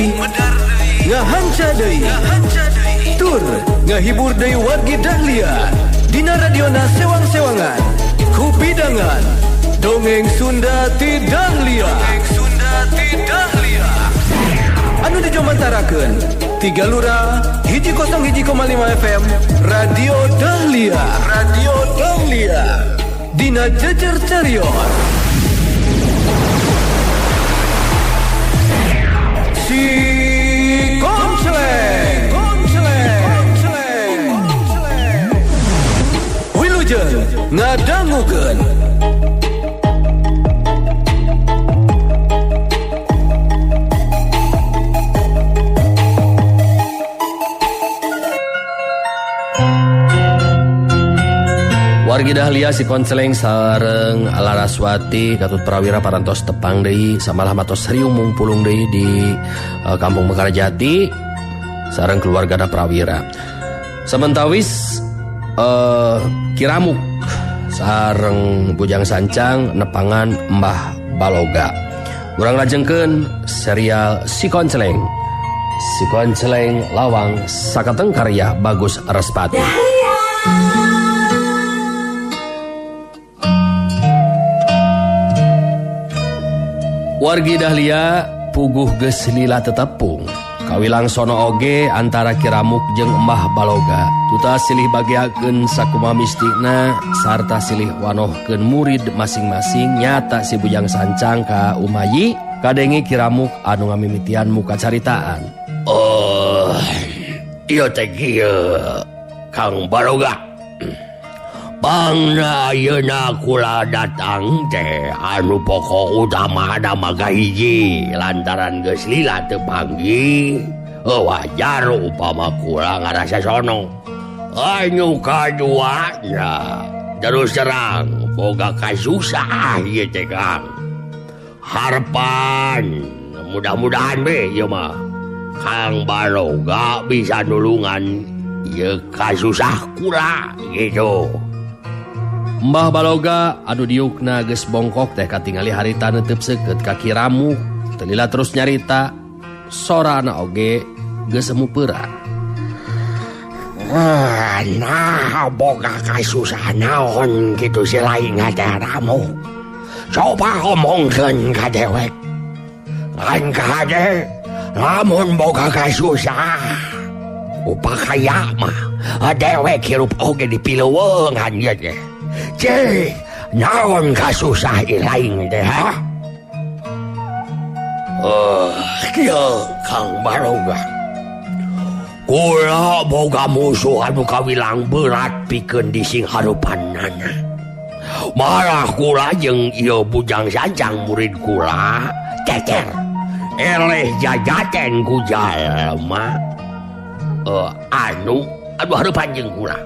deui, ngahanca deui, tur ngahibur deui wargi Dahlia dina radiona sewang-sewangan ku bidangan Dongeng Sunda ti Dahlia. Anu dijomantarakeun tiga lura 101,5 FM Radio Dahlia. Dina jejer carios si Konceleng Wilujeng ngadangukeun. Wargi Dahlia si Konceleng sareng Laraswati Gatut Prawira parantos tepang deui samalah matos riung mungpulung deui di Kampung Mekarjati sareng keluargana Prawira. Sementawis Kiramuk sareng Bujang Sancang nepangan Mbah Baloga. Urang lajengkeun serial Si Konceleng lawang sakateng karya Bagus Respati. Wargi Dahlia puguh geus lila tetepung kawilang sono oge antara Kiramuk jeung Embah Baloga tuta silih bagiakeun sakumaha mistikna sarta silih wanohkeun murid masing-masing nyata si Bujang Sancang ka Umayi kadengi Kiramuk anu ngamimitian muka caritaan. Ieu teh kieu Kang Baloga. Bangna ayeuna kula datang teh anu pokok utama ada maka hiji lantaran geus lila teu panggih wajar upama kula ngarasa sono. Anu kaduana terus terang boga kasusah ieu teh Kang. Harapan mudah-mudahan be ieu mah Kang Baloga bisa nulungan ieu kasusah kula gitu. Mbah Baloga anu diukna geus bongkok teh katingali harita neuteup seukeut ka Kiramuk teu lila terus nyarita sorana oge geus mupeuran. Nah boga kasusah naon kitu si lain ngadaramu. Coba omongkeun ka dewek. Lain ka hade lamun boga kasusah upakaya mah dewek hirup oge dipileuweungan ieu teh. Cih, naon kasusah ilaing teh ha? Kieu Kang Baloga. Kula boga musuh anu kawilang berat pikeun di sing hareupannana. Malah kula jeung ieu Bujang Sancang murid kula teter eleh jajaten ku jalma anu hareupan jeung kula.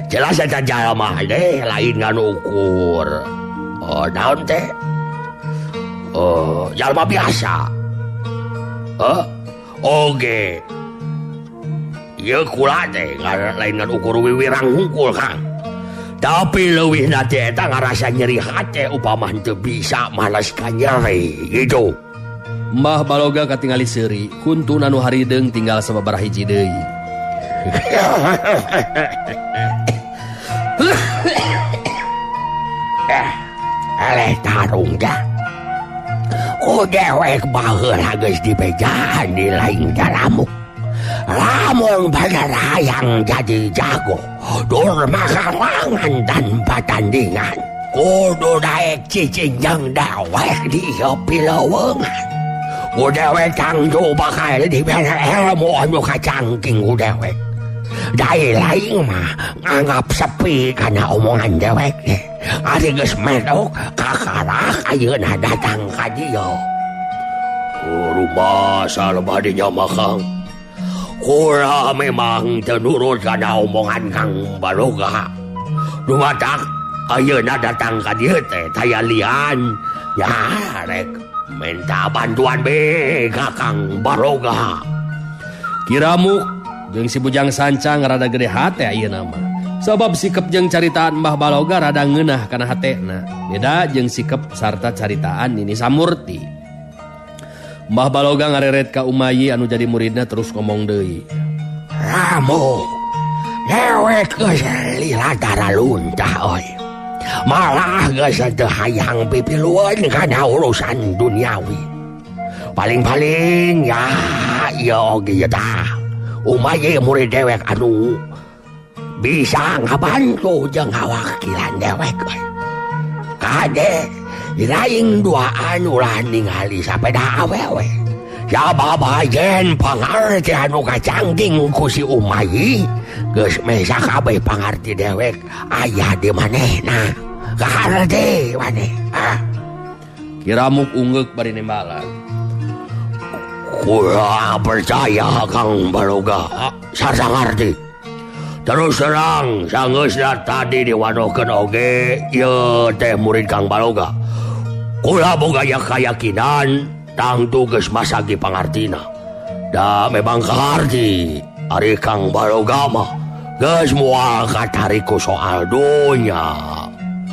Jelas eta jalma deh lain nganu ukur naon teh jalma biasa oge ieu kula teh lain ngan ukur wiwirang hungkul Kang. Tapi leuwihna teh eta ngarasa nyeri hate upama teu bisa malas ka nyeri gitu. Mbah Baloga katingali seuri kuntun anu harideung tinggal sababaraha hiji deui. Eleh tarung dah. Ku dewek baheula geus dibejaan di lain Kiramuk. Lamun bener hayang jadi jago, dur makalangan tanpa tandingan. Kudu daek cicing jeung dewek di pileuweungan. Ku dewek tangtu bakal dibere ilmu anu kacangking ku dewek. Dai lain mah nganggap sepi karena omongan dewek deh. Ari geus medok kakarak ayeuna datang ka dieu. Rumah salebah dinya mah Kang. Kula memang teu nurut kana omongan Kang Baloga. Dumadak ayeuna datang ka dieu teh taya lian. Ya rek minta bantuan be ka Kang Baloga. Kiramuk jeung si Bujang Sancang rada gede hate ayeuna mah. Sabab sikep jeung caritaan Mbah Baloga rada ngeunah kana hatena. Beda jeung sikep sarta caritaan Nini Samurti. Mbah Baloga ngareret ka Umayyi anu jadi muridna terus ngomong deui. Ramu, dewek geus lila dara luntah oi. Malah geus teu hayang pipilueun kana urusan duniawi. Paling-paling ya ieu oge tah. Umayyi murid dewek anu bisa ngabantu jeung ngawakilan dewek oi. Kade lain duaan ulah ningali sapeda awewe. Sabab ajen pangarti anu kacangging ku si Umayyi geus mesa kabeh pangarti dewek aya di manehna. Kaharti maneh. Kiramuk ungeuk bari nembalan. Kula percaya Kang Baloga sasangarti. Terus terang sangeusna tadi diwanohkeun oge ieu teh murid Kang Baloga. Kula boga keyakinan tangtu geus masagi pangartina. Da memang kaharti ari Kang Baloga mah geus moal katariku soal dunya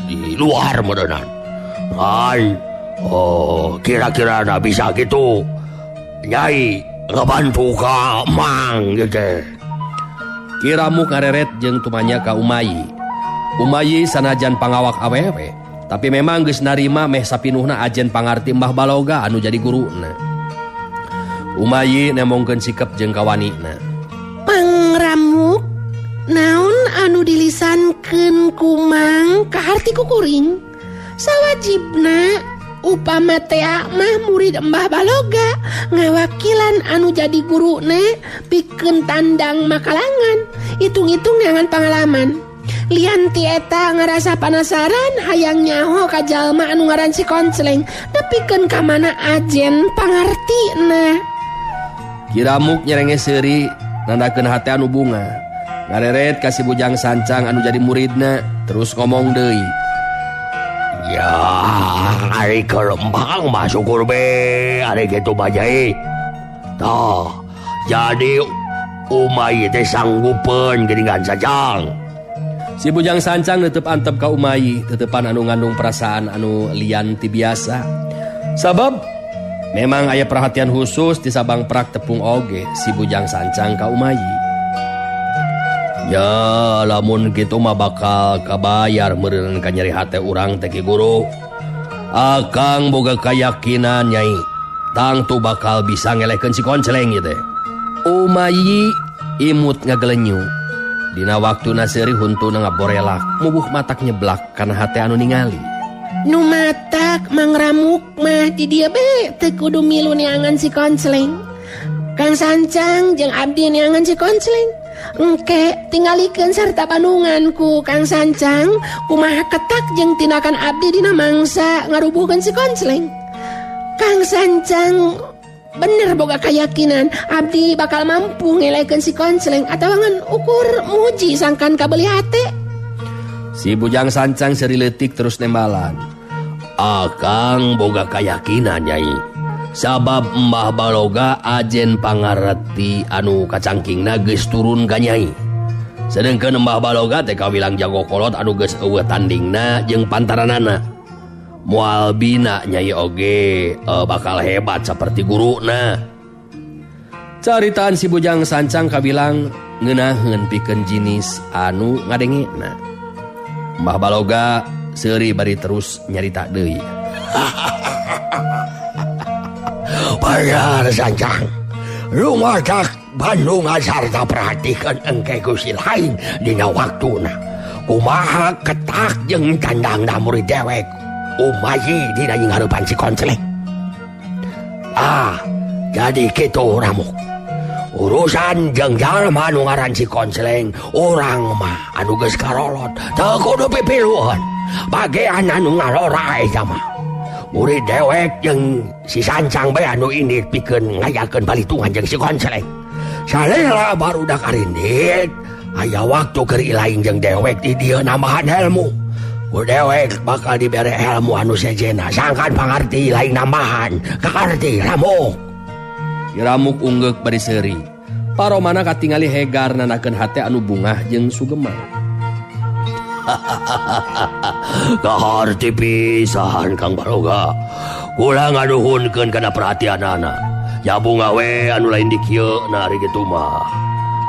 di luar meureunnan. Kan kira-kira da bisa gitu Nyai ngebantu ka Mang gitu. Kiramuk ngareret jeung tumanya ka Umayyi. Umayyi sanajan pangawak awewe, tapi memang geus narima meh sapinuhna ajen pangarti Mbah Baloga anu jadi guruna. Umayyi nemongkeun sikep jeung kawanina. Pangramuk, naon anu dilisankeun ku Mang kaharti ku kuring? Sawajibna upama tea mah murid Mbah Baloga ngawakilan anu jadi guruna pikeun tandang makalangan. Hitung-hitung nyangan pengalaman. Lian ti eta ngerasa penasaran hayang nyaho ka jalma anu ngaran si Konceleng, nepikeun ka mana ajen pangartina. Kiramuk nyerenge seuri nandakeun hate anu bunga. Ngareret ka si Bujang Sancang anu jadi muridna terus ngomong deui. Ya, ari kelembang mah syukur be, ari kitu bajai. Tah, jadi Umayyi teh sanggupeun geuningan Sancang. Si Bujang Sancang neuteup antep ka Umayyi, teutepan anu ngandung perasaan anu lian ti biasa. Sabab memang aya perhatian khusus di sabang prak tepung oge si Bujang Sancang ka Umayyi. Ya lamun kitu mah bakal kabayar meureun ka nyeri hate urang teh Ki Guru. Akang boga kayakinan Nyai, tangtu bakal bisa ngelehkeun si Konceleng ieu teh. Umayyi imut ngagelenyu. Dina waktuna seuri huntuna ngaborelak, mubuh matak nyeblak kana hate anu ningali. Nu matak Mangramuk mah di dieu be teu kudu milu neangan si Konceleng. Kang Sancang jeung abdi neangan si Konceleng. Engke tingalikeun sarta panungan ku Kang Sancang kumaha ketak jeung tindakan abdi dina mangsa ngarubuhkeun si Konceleng. Kang Sancang bener boga keyakinan abdi bakal mampu ngelehkeun si Konceleng atawa ngan ukur muji sangkan kabeli hate. Si Bujang Sancang seuri leutik terus nembalan. Akang boga keyakinan Nyai. Sabab Mbah Baloga ajen pangarti anu kacangkingna geus turun ka Nyai. Sedengkeun Mbah Baloga teh kawilang jago kolot anu geus eueuh tandingna jeung pantaranana. Moal bina Nyai oge bakal hebat saperti guruna. Caritaan si Bujang Sancang kabilang ngeunaheun pikeun jinis anu ngadengena. Mbah Baloga seuri bari terus nyarita deui. Bener Sancang, rumah tak Bandung sarta perhatikan engke Gusti lain dina waktuna. Kumaha ketak jeung tandangna murid dewek Umayyi dina ngarupan si Konceleng. Jadi kitu Ramuk. Urusan jeung jalma anu ngaran si Konceleng, urang mah anu geus karolot teu kudu pipilueun. Bagean anu ngalora eta mah murid dewek jeung si Sancang bae anu indit pikeun ngayakeun balitungan jeung si Konceleng. Salela barudak arindit aya waktu keur ilaing jeung dewek di dieu nambahan ilmu. Ku dewek bakal dibere ilmu anu sejenna sangkan pangarti lain nambahan kakarti Ramuk. Kiramuk ungeuk bari seuri. Paromana katingali hegar nanakeun hate anu bungah jeung sugema. Kaharti pisan Kang Baloga. Kula ngaduhunkeun kana perhatianana. Ya bunga we anu lain di kieu na ari kitu mah.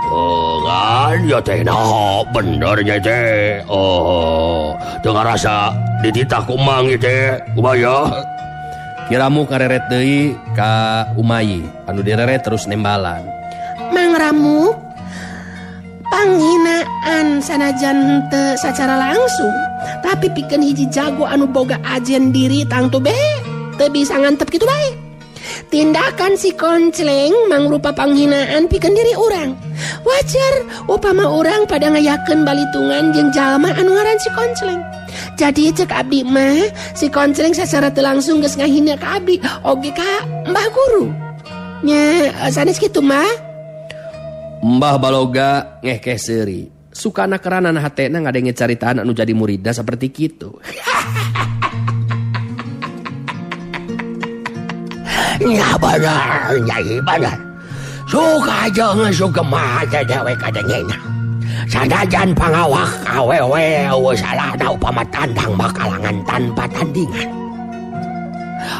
Oh, kan ya teh nah bener nya teh. Oh, teu ngarasa dititah ku mang ieu teh. Kubaya. Kiramuk ngareret deui ka Umayi, anu direret terus nembalan. Mang Ramuk, panghinaan sanajan henteu sacara langsung, tapi pikeun hiji jago anu boga ajen diri tangtu bae, teu bisa ngantep kitu bae. Tindakan si Koncleng mangrupa panghinaan pikeun diri urang. Wajar upama urang pada ngayakeun balitungan jeung jalma anu ngaran si Koncleng. Jadi cek abdi mah si Koncleng sacara teu langsung geus ngahina ka abdi oge ka Mbah Guru. Nya sanes kitu mah. Mbah Baloga ngehkeh seuri. Sukana keranana hatena ngadenge caritaan anu jadi muridna saperti kitu. Ya benar, Nyai benar. Suka jeung suka mah dewek kadengena. Sanajan pangawak awewe salahna upama tandang bakalangan tanpa tandingan.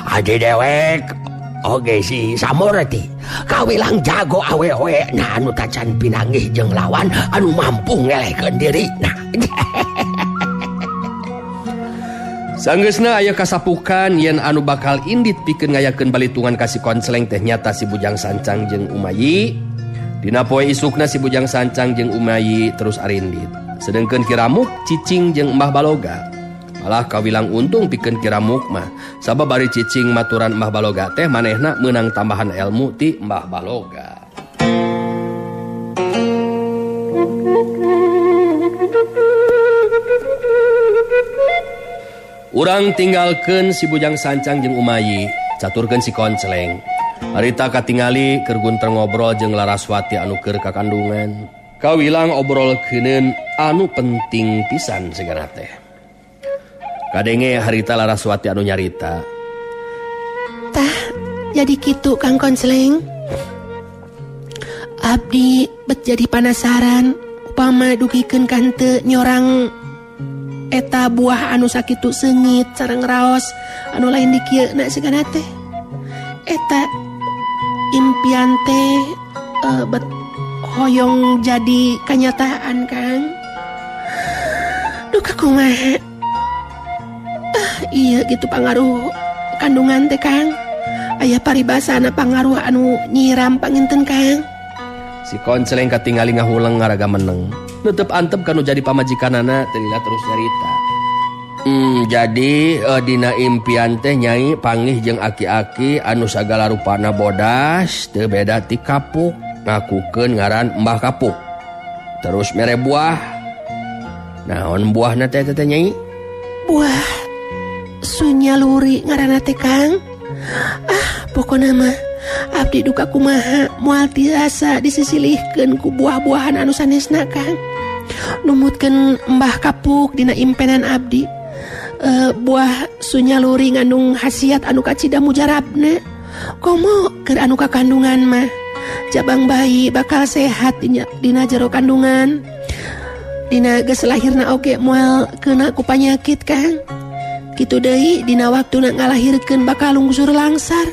Adi dewek oge si Samurti kawilang jago awewe na anu tacan pinanggih jeung lawan anu mampu ngelehkeun dirina. Sanggeusna aya kasapukan yen anu bakal indit pikeun ngayakeun balitungan ka si Koncleng teh nyata si Bujang Sancang jeung Umayi. Dina poe isukna si Bujang Sancang jeung Umayi terus arindit. Sedengkeun Kiramuk cicing jeung Mbah Baloga. Malah kawilang untung pikeun Kiramuk mah. Sabab bari cicing maturan Mbah Baloga teh manehna meunang tambahan ilmu ti Mbah Baloga. Urang tinggalkeun si Bujang Sancang jeung Umayi, caturkeun si Koncleng. Harita katingali keur gunter ngobrol jeung Laraswati anu keur kakandungan. Kawilang obrolkeuneun anu penting pisan sigana teh. Kadenge harita Laraswati anu nyarita. Tah, jadi kitu Kang Koncleng. Abdi bet jadi penasaran upama dugikeun kan teu nyorang eta buah anu sakitu seungit sareng raos anu lain di kieu na sigana teh. Eta impian teh bet hoyong jadi kenyataan Kang. Duh kumaha. Iya gitu pangaruh kandungan teh Kang. Aya paribasana pangaruh anu nyiram panginten Kang. Si Koncleng katingali ngahuleng ngaraga meneng. Netep antep kanu jadi pamajikanana telila terus nyarita. Jadi dina impian teh Nyai panggih jeung aki-aki anu sagala rupana bodas teu beda ti kapuk, ngakukeun ngaran Mbah Kapuk. Terus mere buah. Naon buahna teh Nyai? Buah Sunyaluri ngaranna teh Kang. Pokona mah abdi duka kumaha moal tiasa disisilihkeun ku buah-buahan anu sanesna Kang. Numutkeun Mbah Kapuk dina impenan abdi. Buah Sunyaluri ngandung khasiat anu kacida mujarabna. Komo keur anu kakandungan mah jabang bayi bakal sehat dina jero kandungan. Dina geus lahirna oge moal keuna ku panyakit Kang. Kitu deui dina waktuna ngalahirkeun bakal lungsur langsar.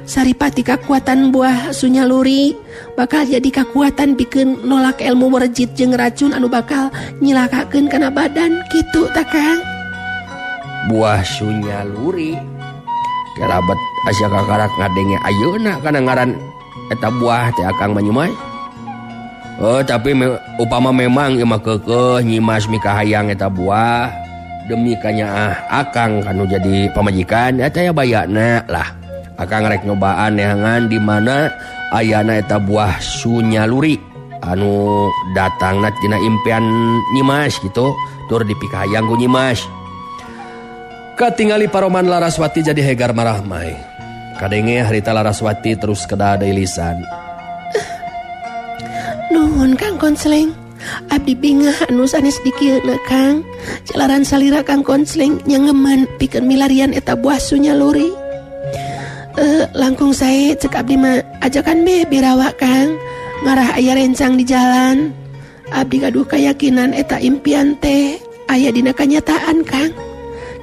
Saripati kakuatan buah Sunyaluri bakal jadi kakuatan pikeun nolak ilmu merejit jeung racun anu bakal nyilakakeun kana badan kitu tah Kang. Buah Sunyaluri kerabat asa kakarak ngadenge ayeuna kana ngaran eta buah teh Akang manyumai. Tapi upama memang ieu mah keukeuh nyimas mikahayang eta buah demi kanyaah Akang kanu jadi pamajikan eta ya bayana lah. Akang rek nyobaan neangan di mana ayana eta buah Sunyaluri anu datangna tina impian nyimas gitu tur dipikahayang ku nyimas. Katingali paroman Laraswati jadi hegar marahmai. Kadenge harita Laraswati terus kedah deui lisan. Nuhun Kang Koncleng. Abdi bingah anu sanes dikieuna Kang. Jalaran salira Kang Koncleng nyangeman pikeun milarian eta buah Sunyaluri. Langkung sae cek abdi mah ajakan be birawa Kang. Ngarah aya rencang di jalan. Abdi gaduh kayakinan eta impian teh aya dina kanyataan Kang.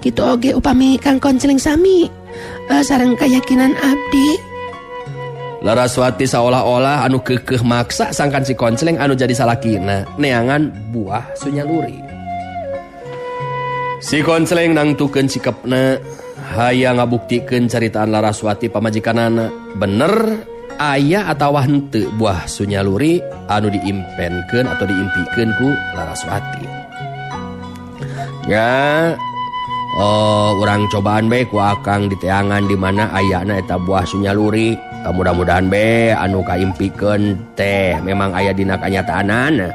Kitu oge upami Kang Konceleng sami sareng keyakinan abdi. Laraswati seolah-olah anu keukeuh maksa sangkan si Konceleng anu jadi salakina neangan buah sunyaluri. Si Konceleng nangtukeun sikepna hayang ngabuktikeun caritaan Laraswati pamajikanana bener aya atawa henteu buah sunyaluri anu diimpenkeun atau diimpikeun ku Laraswati. Ya, urang cobaan be ku akang di teangan di mana ayana eta buah sunyaluri. Mudah-mudahan be anu kaimpikeun teh memang aya dina kanyataanana.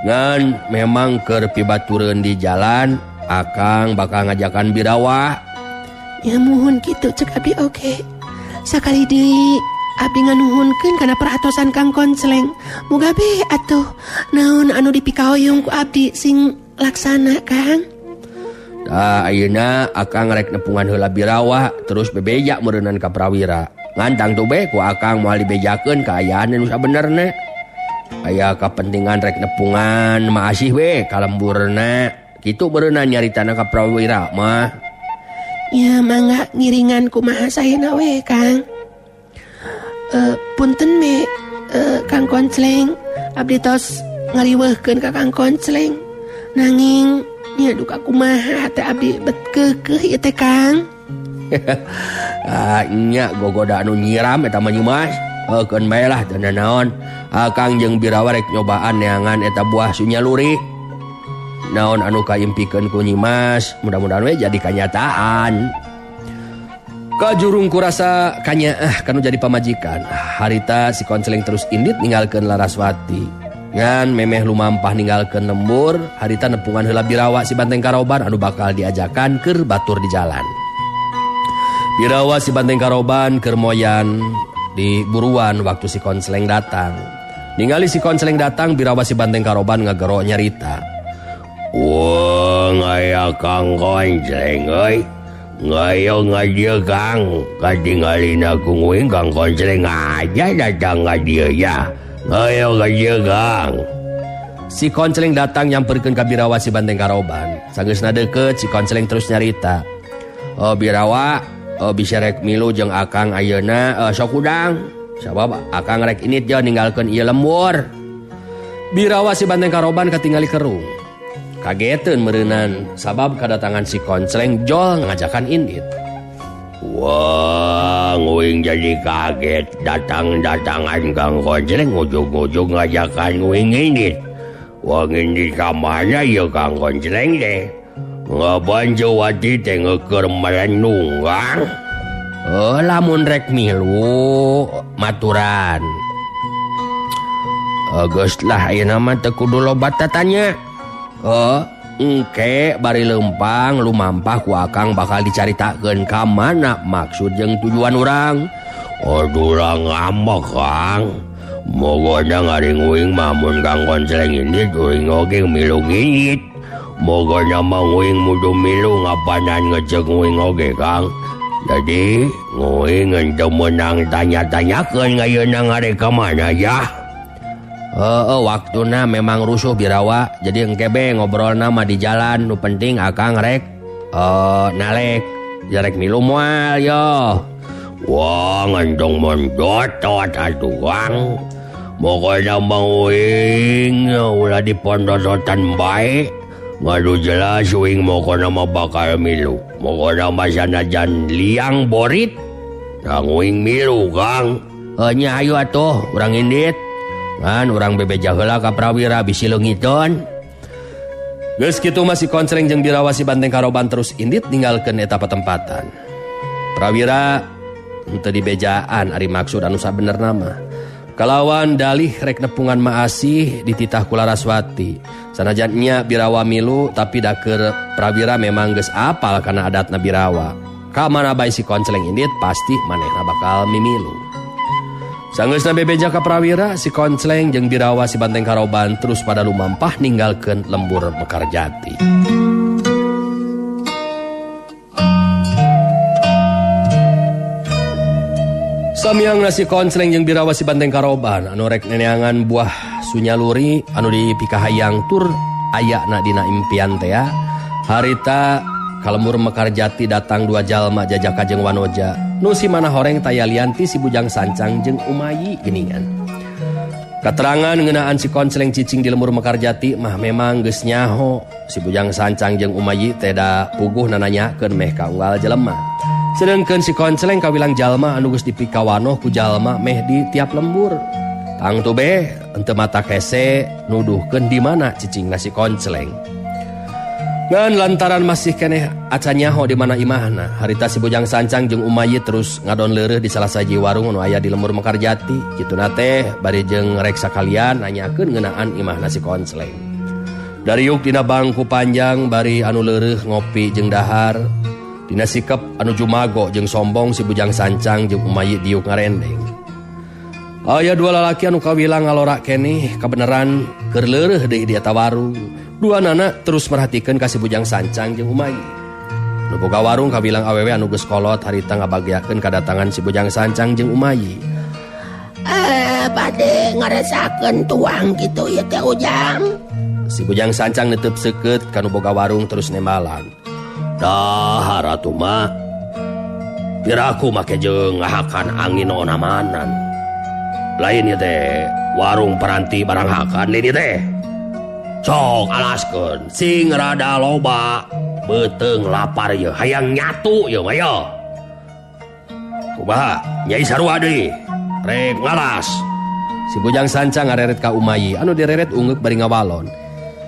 Ngan memang keur pibatureun di jalan akang bakal ngajakan Birawa. Ya muhun kitu cek abdi oge. Sakali deui abdi nganuhunkeun kana peratosan Kang Konceleng. Muga be atuh naon anu dipikahoyong ku abdi sing laksana Kang. Ayeuna akang rek nepungan heula Birawa terus bebeja meureunnan ka Prawira. Ngantang tuh be ku akang moal dibejakeun kaayaan anu sabenerna. Aya kapentingan rek nepungan maasih we ka lemburna. Kitu meureunna nyaritana ka Prawira mah. Ya mangga ngiringan kumaha saena we Kang. Punten me Kang Konceleng abdi tos ngariweuhkeun ka Kang Konceleng. Nanging nya duka kumaha teh abdi bet keukeuh ieu teh Kang. Nya gogoda anu nyiram eta mah Mas. Keun bae lah teu naon. Akang jeung Birawa rek nyobaan neangan eta buah sunyaluri. Naon anu kaimpikeun ku Nyi Mas, mudah-mudahan we jadi kanyataan. Kajurung kurasa kanyaah kanu jadi pamajikan. Harita si Konceleng terus indit ninggalkeun Laraswati. Ngan memeh lumampah ninggalkeun lembur, harita nepungan heula Birawa si Banteng Karoban anu bakal diajakan keur batur di jalan. Birawa si Banteng Karoban keur moyan di buruan waktu si Konceleng datang. Ningali si Konceleng datang, Birawa si Banteng Karoban ngagero nyarita. Wah, ngaya Kang Konceleng euy. Ngayo ngadieu Kang, katinggalin aku nguing Kang Konceleng aja datang ngadieu ya. Ngayo ngadieu Kang. Si Konceleng datang nyamperkeun ka Birawa si Banteng Karoban. Sageusna deukeut si Konceleng terus nyarita. Birawa, bisa rek milu jeung akang ayeuna sok udang. Sabab akang rek init je ninggalkeun ieu lembur. Birawa si Banteng Karoban katingali kerung. Kageteun meureunnan sabab kedatangan si Konceleng jol ngajakan indit. Wah, nguing jadi kaget datang-datangan Kang Konceleng ujug-ujug ngajakan nguing indit. Wah, indit ka mana ya Kang Konceleng deh? Ngaban Jawati teh ngeukeur melenunggang. Lamun rek milu maturan. Geus lah ayeuna mah teu kudu loba tatanya. Engke bari lempang lumampah ku akang bakal dicaritakeun ka mana maksud jeung tujuan urang. Urang ngambek Kang. Mogona ngaring uing mah mun Kang Konceleng indit uing oge milu ngindit. Mogona mah uing mudu milu ngapanan ngecek uing oge Kang. Jadi uing henteu meunang tanya-tanyakeun ngayeuna ngarek ka mana ya. Waktuna memang rusuh Birawa. Jadi engke be ngobrolna mah di jalan. Nu penting akang rek nalek jarek milu moal yo. Wah, ngentong mendotot atuh Kang. Pokona mah uing ulah dipondototan bae. Ngadu jelas uing mokona mah bakal milu. Mokona mah sanajan liang borit nang uing milu Kang. Nya ayo atuh urang indit. Kan urang bebeja heula ka Prawira bisi leungiteun. Geus kitu mah si Konceleng jeung Birawa si Banteng Karoban terus indit ninggalkeun eta patempatan. Prawira henteu dibejaan ari maksud anu sabenerna mah. Kalawan dalih rek nepungan maasih dititah ku Laraswati. Sanajan nya Birawa milu tapi da keur Prawira memang geus apal kana adatna Birawa. Ka mana bae si Konceleng indit pasti manehna bakal mimilu. Sanggeusna bebeja ka Prawira, si Konceleng jeung Birawa si Banteng Karoban terus pada lumampah ninggalkeun lembur Mekarjati. Samiangna si Konceleng jeung Birawa si Banteng Karoban anu rek neneangan buah sunyaluri anu dipikahayang tur ayakna dina impian teh ya. Harita kalembur Mekarjati datang 2 jalma Jajaka jeung Wanoja. Nu si mana horeng Tayalianti si Bujang Sancang jeung Umayi geuningan. Keterangan ngeunaan si Konceleng cicing di lembur Mekarjati mah memang geus nyaho si Bujang Sancang jeung Umayi teh da puguh nananyakeun meh ka unggal jelema. Sedengkeun si Konceleng kawilang jalma anu geus dipikawanoh ku jalma meh di tiap lembur. Tangtu beh henteu mata kese nuduhkeun di mana cicingna si Konceleng. Ngan lantaran masih keneh acan nyaho di mana imahna, harita si Bujang Sancang jeung Umayi terus ngadon leureuh di salah saji warung anu aya di lembur Mekarjati. Kituna teh bari jeung rek sakalian nanyakeun ngeunaan imahna si Konceleng. Dariuk dina bangku panjang bari anu leureuh ngopi jeung dahar. Dina sikep anu jumago jeung sombong si Bujang Sancang jeung Umayi diuk ngarendeng. Aya 2 lalaki anu kawilang ngalorak keneh kabeneran keur leureuh deui di eta warung. 2 nana terus merhatikeun ka si Bujang Sancang jeung Umayi. Nu boga warung kawilang awewe anu geus kolot harita ngabagiakeun kadatangan si Bujang Sancang jeung Umayi. Bade ngaresakeun tuang kitu ieu teh Ujang. Si Bujang Sancang netep seukeut ka nu boga warung terus nembalan. Dahar atuh mah. Piraku make jeung ngahakan angin onamanan. Lain ieu teh warung peranti barang hakan ini teh. Sok alaskeun sing rada loba beuteung lapar ye hayang nyatu ye mah ye. Kumaha Nyai sarua deui rek ngalas. Si Bujang Sancang ngareret ka Umayi anu direret ungeuk bari ngawalon.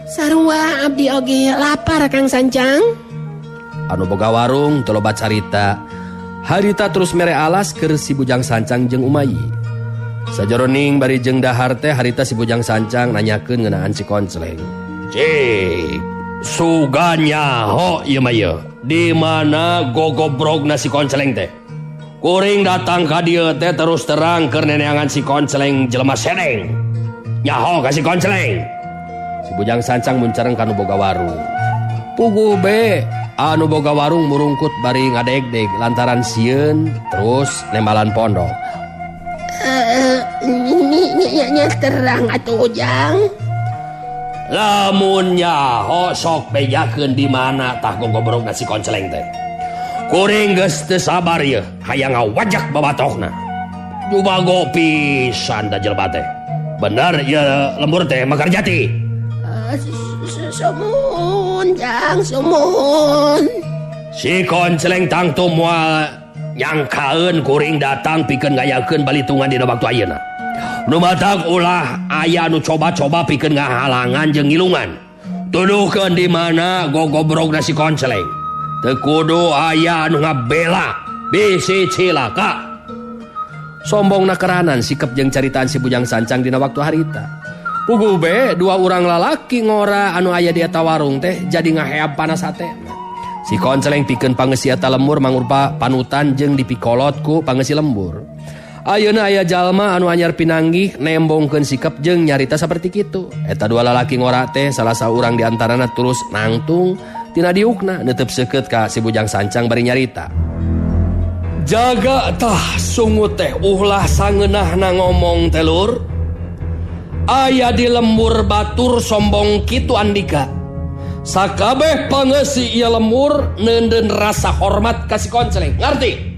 Sarua abdi oge lapar Kang Sancang. Anu boga warung teu loba carita. Harita terus mere alas keur si Bujang Sancang jeung Umayi. Sajeroning bari jeung dahar teh harita si Bujang Sancang nanyakeun ngeunaan si Konceleng. Cik, suganya ho ieu mah ieu. Di mana gogobrogna si Konceleng teh? Kuring datang ka dieu teh terus terang keur neneangan si Konceleng jelema sedeng. Nyaho ka si Konceleng. Si Bujang Sancang muncereng ka nu boga warung. Puguh be anu boga warung murungkut bari ngadeg-deg lantaran sieun terus nembalan pondok. Nya terang atuh Ujang. Lamun nyaho sok bejakeun di mana tah gogobrogna si Konceleng teh. Kuring geus teu sabar ye hayang ngawajak babatohna. Jumago pisan da jelema teh. Bener ieu lembur teh Mekarjati. Sumun Jang sumun. Si Konceleng tangtu moal nyangkaeun kuring datang pikeun ngayakeun balitungan dina waktu ayeuna. Nu matak ulah aya nu coba-coba pikeun ngahalangan jeung ngilungan. Tuduhkeun di mana gogobrogna si Konceleng. Teu kudu aya anu ngabela bisi cilaka. Sombongna keranan sikep jeung caritaan si Bujang Sancang dina waktu harita. Puguh be 2 urang lalaki ngora anu aya di eta warung teh jadi ngaheap panas hatena. Si Konceleng pikeun pangeussi eta lembur mangrupa panutan jeung dipikolot ku pangeussi lembur. Ayeuna aya jalma anu anyar pinanggih nembongkeun sikep jeung nyarita saperti kitu. Eta 2 lalaki ngora teh salah saurang di antarana terus nangtung tina diukna netep seukeut ka si Bujang Sancang bari nyarita. Jaga tah sungut teh ulah sangeunahna ngomong teh Lur. Aya di lembur batur sombong kitu Andika. Sakabeh pangeussi ieu lembur neundeun rasa hormat ka si Konceleng. Ngarti?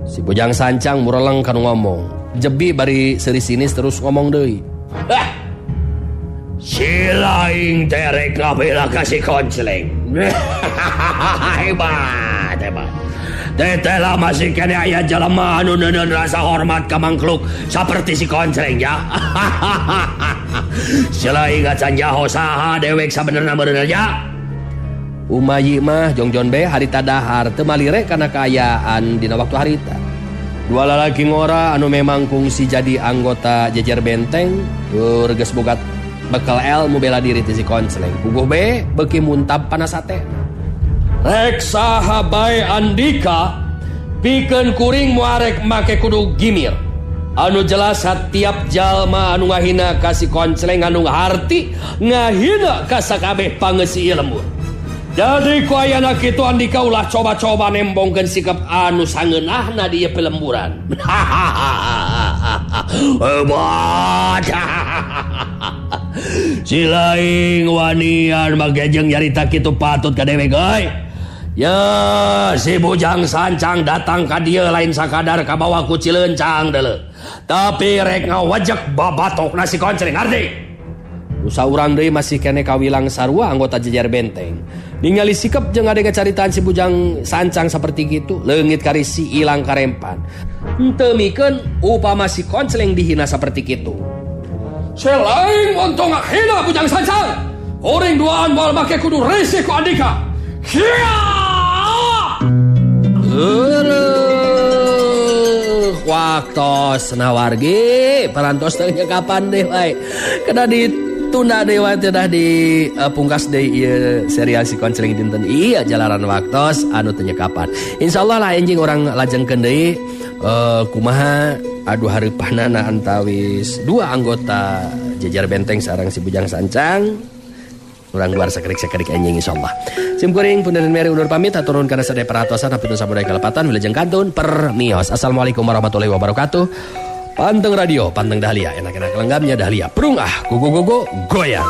Si Bujang Sancang mureleng kanu ngomong. Jebi bari seuri sinis terus ngomong deui. Si laing teh rek ngabela ka si Konceleng. Hebat. Teh lah masih kene aya jelema anu neuneun rasa hormat ka mangkluk saperti si Konceleng ya. Si laing acan nyaho saha dewek sabenerna meureunna ya. Umayi mah jongjon be harita dahar teu malire kana kaayaan dina waktu harita. 2 lalaki ngora anu memang kungsi jadi anggota jejer benteng tur geus boga bekal ilmu bela diri ti si Konceleng. Puguh be beuki muntab panas hatena. Rek saha bae Andika pikeun kuring moarek make kudu gimir. Anu jelas setiap jalma anu ngahina ka si Konceleng anu harti ngahina ka sakabeh pangeussi ieu lembur. Jadi ku ayana kitu Andika ulah coba-coba nembongkeun sikap anu sangeunahna di ieu pelemburan. Si laing wanian magejeng nyarita kitu patut ka dewek euy. Ya, si Bujang Sancang datang ka dieu lain sakadar kabawa ku Cileuncang deuleu. Tapi rek ngawajek babatok nasi koncering arti. Usa urang deui masih kene kawilang sarua anggota jejer benteng. Ningali sikap jeung ade ngacaritaan si Bujang Sancang saperti gitu, leungit karisi ilang karempan. Henteu mikeun upama si konceleng dihina saperti kitu. Selain untung ngahina Bujang Sancang, orang duaan moal make kudu risih ku Andika. Waktos nawargi parantos teh kapan deh wae. Kada ditunda deh wae teh di pungkas deh ieu serial si konseling dinten iya jalaran waktos anu teh kapan. Insyaallah lah enjing orang lajengkeun deui kumaha adu hareupanana antawis dua anggota jejer benteng sareng si Bujang Sancang. Urang luar sakerik-sakerik anjing insyaallah. Sim kuring punten mere undur pamit aturun kana sadaya perhatosan hampir sabodaya kalepatan wilujeng kantun permios. Assalamualaikum warahmatullahi wabarakatuh. Panteng radio, panteng Dahlia, enak-enak lenggamnya Dahlia. Prung gogo goyang.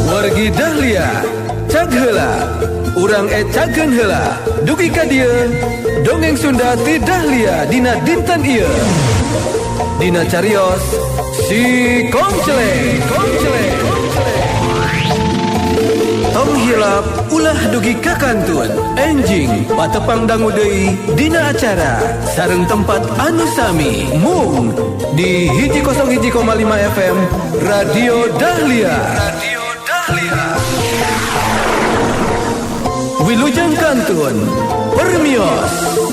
Wargi Dahlia, cag heula, urang cageun heula. Dugi ka dieu, dongeng Sunda ti Dahlia dina dinten ieu. Dina carios si Konceleng. Tong hilap ulah dugi ka kantun enjing patepang dangu deui dina acara sareng tempat anu sami mung di 101,5 FM Radio Dahlia. Wilujeng kantun permios.